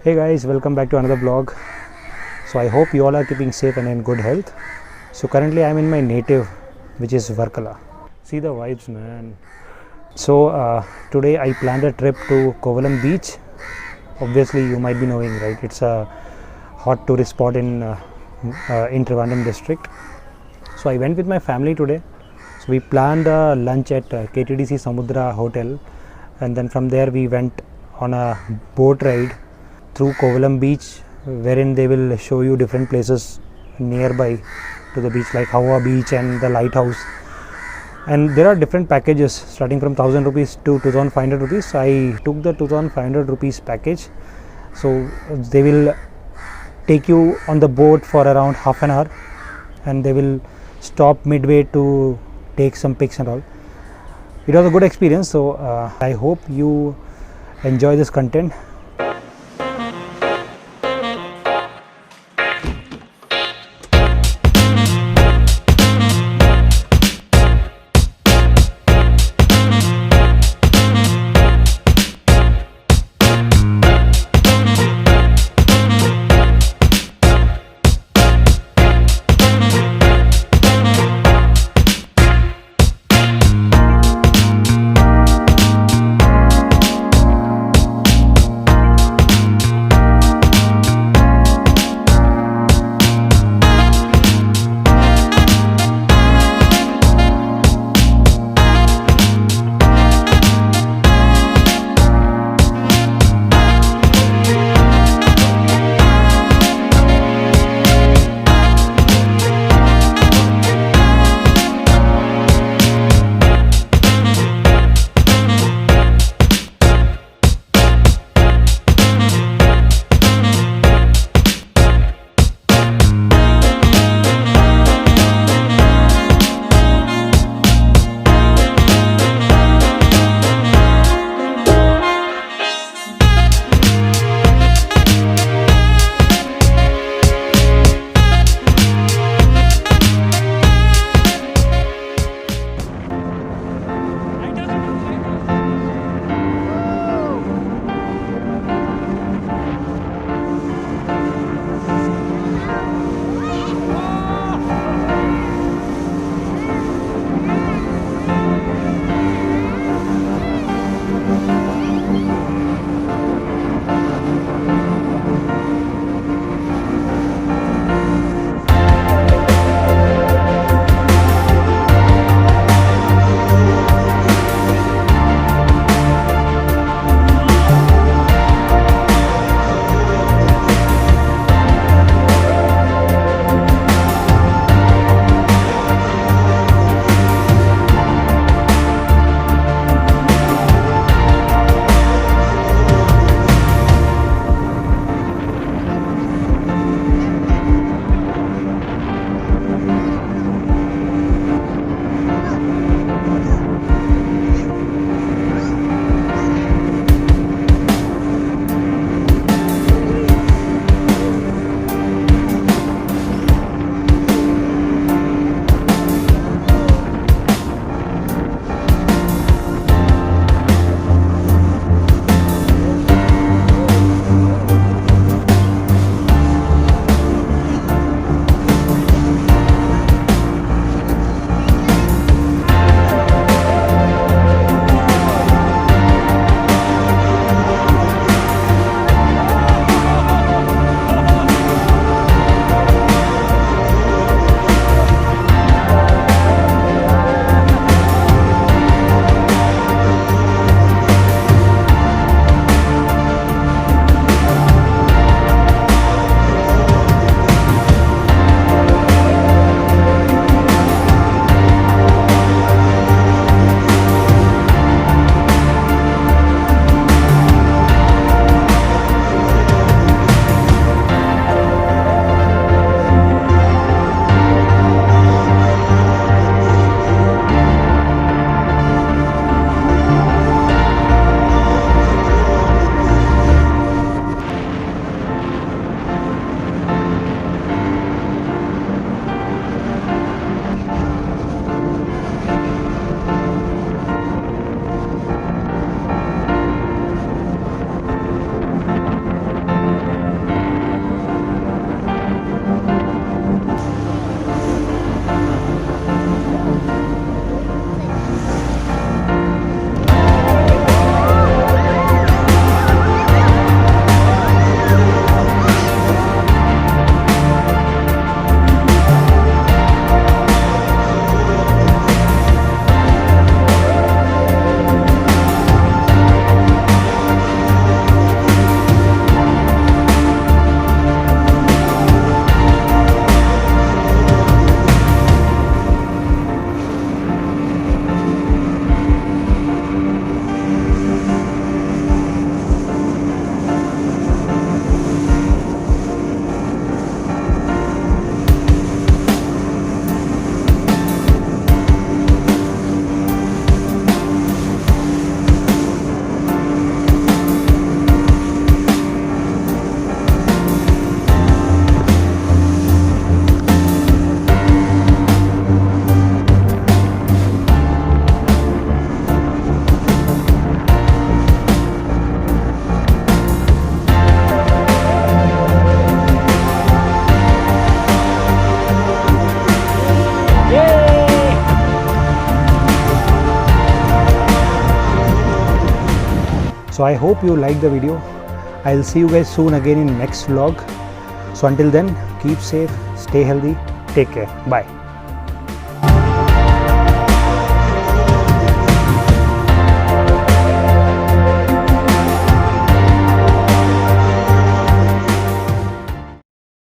Hey guys, welcome back to another vlog. So I hope you all are keeping safe and in good health. So currently I'm in my native, which is Varkala. See the vibes, man. So today I planned a trip to Kovalam Beach. Obviously you might be knowing, right? It's a hot tourist spot in Trivandrum district. So I went with my family today. So we planned a lunch at KTDC Samudra hotel, and then from there we went on a boat ride through Kovalam Beach, wherein they will show you different places nearby to the beach like Hauwa Beach and the Lighthouse. And there are different packages starting from 1000 rupees to 2500 rupees. I took the 2500 rupees package. So they will take you on the boat for around half an hour, and they will stop midway to take some pics and all. It was a good experience. So I hope you enjoy this content. So I hope you liked the video. I'll see you guys soon again in next vlog. So until then, keep safe, stay healthy, take care, bye.